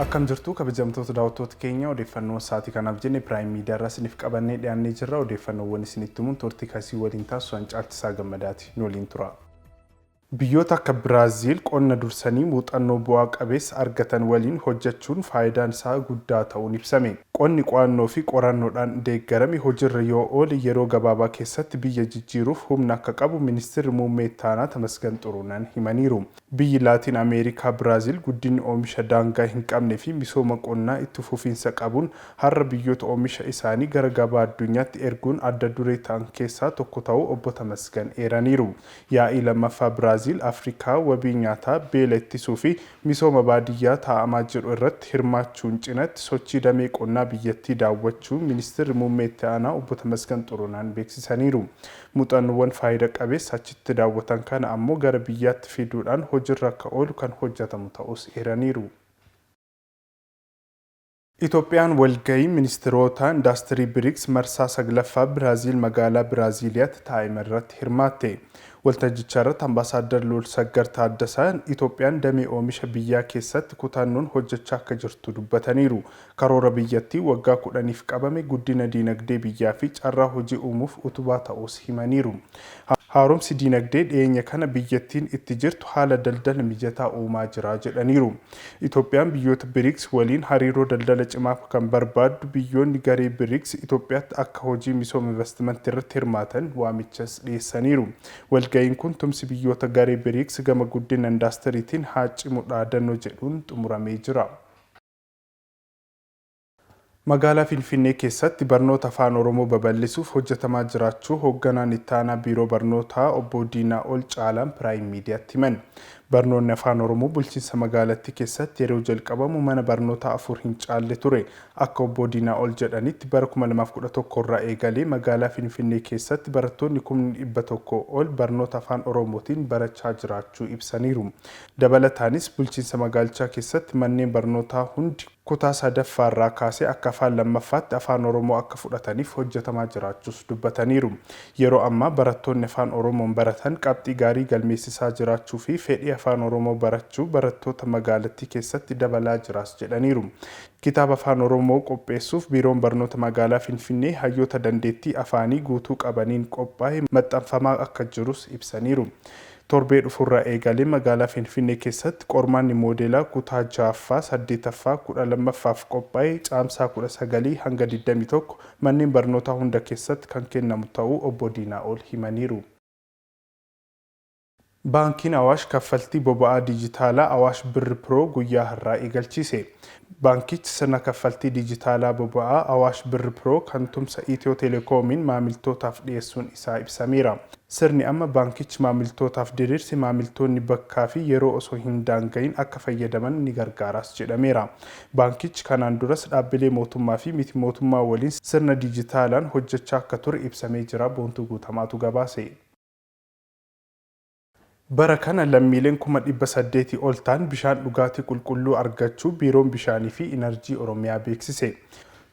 Akkam jirtu kabajamtoota daawwattoota keenya odeeffannoo sa'aatii kanaaf jenne Prime Media irraa isiniif qabannee dhiyaannee jirra. Odeeffannoowwan isinitti himuun turtii kasii waliin taasisuun caalchisaa gammadaati. Nu waliin tura. Biyyoota akka Biraazil qonna dursanii muuxannoo bu'aa qabeessa argatan waliin hojjechuun faayidaan isaa guddaa ta'uun ibsame. Qonni qo'annoo fi qorannoodhaan deeggarame hojiirra yoo oole yeroo gabaabaa keessatti biyya jijjiiruuf humna akka qabu ministeerri muummee itti aanaa Tamasgan Xuruunaan himaniiru. Biyyi Laatiin Ameerikaa Biraazil guddinni oomisha daangaa hin qabnee fi misooma qonnaa itti fufiinsa qabuun har'a biyyoota oomisha isaanii gara gabaa addunyaatti erguun adda duree ta'an keessaa tokko ta'uu obbo Tamasgan eeraniiru. Yaa'ii lammaffaa Biraazil Afrikaa wabii nyaataa beela ittisuu fi misooma baadiyyaa taa'amaa jiru irratti hirmaachuun cinatti sochii damee qonnaa biyyattii daawwachuun ministeerri muummee itti aanaa obbo Tamasgan Xuruunaan beeksisaniiru. Muuxannoowwan faayidaa qabeessa achitti daawwatan kana ammoo gara biyyaatti fiduudhaan hojiirra akka oolu kan hojjetamu ta'us eeraniiru. Itoophiyaan walgahii ministeerota indaastirii BRICS marsaa 9ffaa Biraazil magaalaa Biraaziliyaatti taa'ime irratti hirmaatte. Waltajjichaa irratti ambaasaadar Luulsaggar Taaddasaan Itoophiyaan damee oomisha biyyaa keessatti kutannoon hojjechaa akka jirtu dubbataniiru. Karoora biyyattii waggaa 10f qabame guddina diinagdee biyyaa fi carraa hojii uumuuf utubaa ta'us himaniiru. Haaromsi diinagdee dhiyeenya kana biyyattiin itti jirtu haala daldala mijataa uumaa jira jedhaniiru. Itoophiyaan biyyoota BRICS waliin hariiroo daldala cimaa kan barbaaddu biyyoonni garee BRICS Itoophiyaatti akka hojii misooma investimentii irratti hirmaatan waamichas dhiyeessaniiru. Walga'iin kun tumsi biyyoota garee BRICS gama guddina indaastiriitiin haa cimu dhaadannoo jedhuun xumuramee jira. Magaalaa Finfinnee keessatti barnoota afaan Oromoo babal'isuuf hojjetamaa jiraachuu hoogganaan itti aanaa biiroo barnootaa obbo Diinaa Ol Caalaan Prime Mediaatti himan. Barnoonni afaan Oromoo bulchiinsa magaalattii keessatti yeroo jalqabamu mana barnootaa 4 hin caalle ture. Akka obbo Diinaa Ol jedhanitti bara 2011 irraa eegalee magaalaa Finfinnee keessatti barattoonni 100,000 ol barnoota afaan Oromootiin barachaa jiraachuu ibsaniiru. Dabalataanis bulchiinsa magaalichaa keessatti manneen barnootaa hundi kutaa 3ffaa irraa kaasee akka afaan lammaffaatti afaan Oromoo akka fudhataniif hojjetamaa jiraachuus dubbataniiru. Yeroo ammaa barattoonni afaan Oromoon baratan qabxii gaarii galmeessisaa jiraachuu fi fedhii afaan Oromoo barachuu barattoota magaalattii keessatti dabalaa jiraas jedhaniiru. Kitaaba afaan Oromoo qopheessuuf biiroon barnoota magaalaa Finfinnee hayyoota dandeettii afaanii guutuu qabaniin qophaa'e maxxanfamaa akka jirus ibsaniiru. Torbee dhufurraa eegalee magaalaa Finfinnee keessatti qormaanni moodeelaa kutaa 6ffaa, 8ffaa, 12ffaaf qophaa'e caamsaa 19 hanga 21 manneen barnootaa hunda keessatti kan kennamu ta'uu obbo Diinaa Ol himaniiru. Baankiin Awaash kaffaltii boba'aa dijitaalaa Awaash Birr Pro guyyaa har'aa eegalchiise. Baankichi sirna kaffaltii dijitaalaa boba'aa Awaash Birr Pro kan tumsa Itiyoo Telekoomiin maamiltootaaf dhiyeessuun isaa ibsameera. Sirni amma baankichi maamiltootaaf diriirse maamiltoonni bakkaa fi yeroo osoo hin daanga'iin akka fayyadaman ni gargaaras jedhameera. Baankichi kanaan duras dhaabbilee mootummaa fi miti mootummaa waliin sirna dijitaalaan hojjechaa akka ture ibsamee jira. Boontuu Guutamaatu gabaase. Bara kana lammiileen 800 ol ta'an bishaan dhugaatii qulqulluu argachuu biiroon bishaanii fi inerjii Oromiyaa beeksise.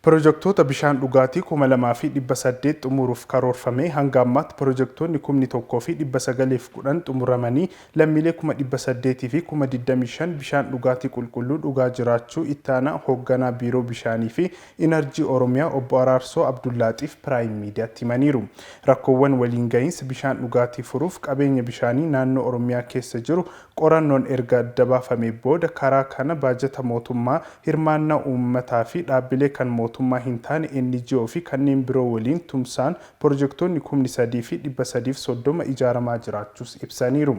Pirojektoota bishaan dhugaatii 2,800 xumuruuf karoorfame hanga ammaatti pirojektoonni 1,910 xumuramanii lammiilee 800 fi 25,000 bishaan dhugaatii qulqulluu dhugaa jiraachuu itti aanaa hoogganaa biiroo bishaanii fi inerjii Oromiyaa obbo Araarsoo Abdullaaxiif Prime Mediaatti himaniiru. Rakkoowwan waliin gahinsa bishaan dhugaatii furuuf qabeenya bishaanii naannoo Oromiyaa keessa jiru qorannoon erga adda baafamee booda karaa kana baajata mootummaa hirmaannaa uummataa fi dhaabbilee kan mootummaa hin taane NGO fi kanneen biroo waliin tumsaan pirojektoonni 3,330 ijaaramaa jiraachuus ibsaniiru.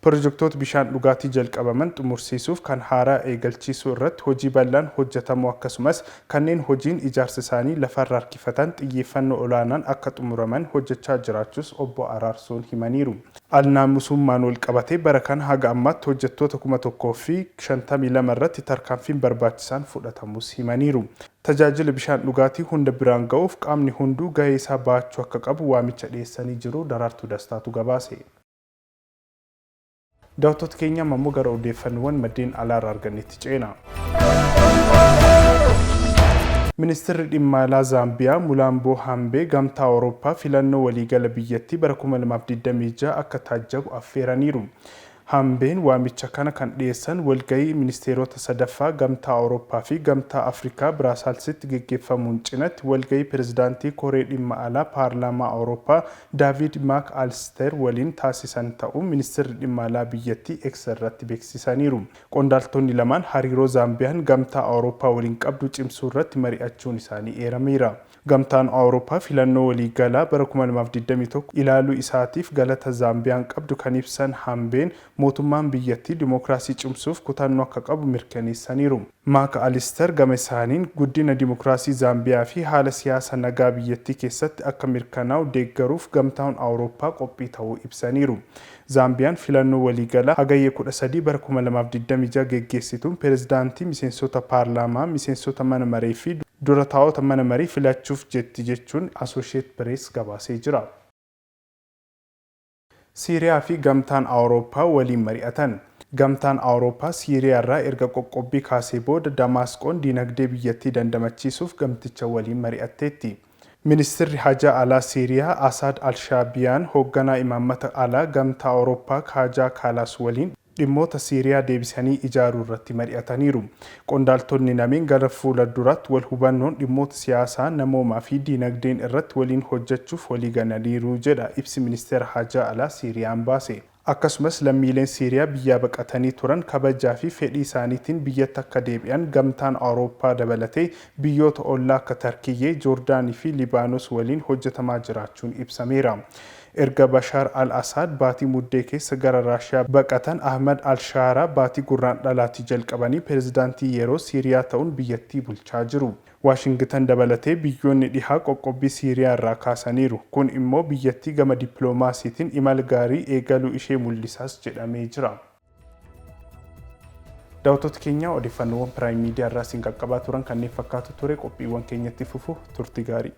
Pirojektoota bishaan dhugaatii jalqabaman xumursiisuuf kan haaraa eegalchiisuu irratti hojii bal'aan hojjetamu akkasumas kanneen hojiin ijaarsa isaanii lafarra harkifatan xiyyeeffannoo olaanaan akka xumuraman hojjechaa jiraachuus obbo Araarsoon himaniiru. Alnaamusummaan wal qabatee bara kana haga ammaatti hojjettoota 1,052 irratti tarkaanfiin barbaachisaan fudhatamus himaniiru. Tajaajila bishaan dhugaatii hunda biraan ga'uuf qaamni hunduu gahee isaa baachuu akka qabu waamicha dhiyeessanii jiru. Daraartuu Dastaatu gabaase. Daawwattoota keenya ammoo gara odeeffannoowwan maddeen alaarraa argannetti ceena. Ministeerri dhimma alaa Zaambiyaa Mulaamboo Hambee gamtaa Awurooppaa filannoo waliigala biyyattii bara 2026 akka taajjabu affeeraniiru. Hambeen waamicha kana kan dhiyeessan walgahii ministeerota sadaffaa Gamtaa Awurooppaa fi Gamtaa Afrikaa Biraaselsitti gaggeeffamuun cinatti walgahii pirezidaantii Koree dhimma alaa Paarlaamaa Awurooppaa Daavid Maak Alister waliin taasisan ta'uu ministeerri dhimma alaa biyyattii X irratti beeksisaniiru. Qondaaltonni lamaan hariiroo Zaambiyaan Gamtaa Awurooppaa waliin qabdu cimsuu irratti mari'achuun isaanii eerameera. Gamtaan Awurooppaa filannoo waliigalaa bara 2021 ilaaluu isaatiif galata Zaambiyaan qabdu kan ibsan Hambeen mootummaan biyyattii dimookiraasii cimsuuf kutannoo akka qabu mirkaneessaniiru. Maak Alister gama isaaniin guddina dimookiraasii Zaambiyaa fi haala siyaasa nagaa biyyattii keessatti akka mirkanaa'u deeggaruuf Gamtaan Awurooppaa qophii ta'uu ibsaniiru. Zaambiyaan filannoo waliigalaa hagayya 13 bara 2026 geggeessituun pirezidaantii, miseensota paarlaamaa, miseensota mana maree fi dura taa'ota mana marii filachuuf jetti jechuun Associated Press gabaasee jira. Siiriyaa fi Gamtaan Awurooppaa waliin mari'atan. Gamtaan Awurooppaa Siiriyaa irraa erga qoqqobbii kaasee booda Damaasqoon dinagdee biyyattii dandamachiisuuf gamticha waliin mari'atteetti. Ministeerri Hajaa Alaa Siiriyaa Asaad Alshaabiyaan hoogganaa imaammata alaa Gamtaa Awurooppaa Kaajaa Kaalaas waliin dhimmoota Siiriyaa deebisanii ijaaruu irratti mari'ataniiru. Qondaaltonni lameen gara fuula duraatti wal hubannoon dhimmoota siyaasaa, namoomaa fi dinagdeen irratti waliin hojjechuuf walii galaniiru jedha ibsi ministeera Hajaa Alaa Siiriyaan baase. Akkasumas lammiileen Siiriyaa biyyaa baqatanii turan kabajaa fi fedhii isaaniitiin biyyatti akka deebi'an Gamtaan Awurooppaa dabalatee biyyoota ollaa akka Tarkiyyee, Joordaanii fi Libaanos waliin hojjetamaa jiraachuun ibsameera. Erga Bashaar al-Asaad baatii muddee keessa gara Raashiyaa baqatan Ahmad al-Shaaraa baatii gurraandhalaatii jalqabanii pirezidaantii yeroo Siiriyaa ta'uun biyyattii bulchaa jiru. Waashingtan dabalatee biyyoonni dhihaa qoqqobbii Siiriyaa irraa kaasaniiru. Kun immoo biyyattii gama dippiloomaasiitiin imala gaarii eegaluu ishee mul'isaas jedhamee jira. Daawwattoota keenya odeeffannoowwan Piraayim Miidiyaa irraa isin qaqqabaa turan kanneen fakkaatu ture qophiiwwan keenyatti fufu turtii gaarii.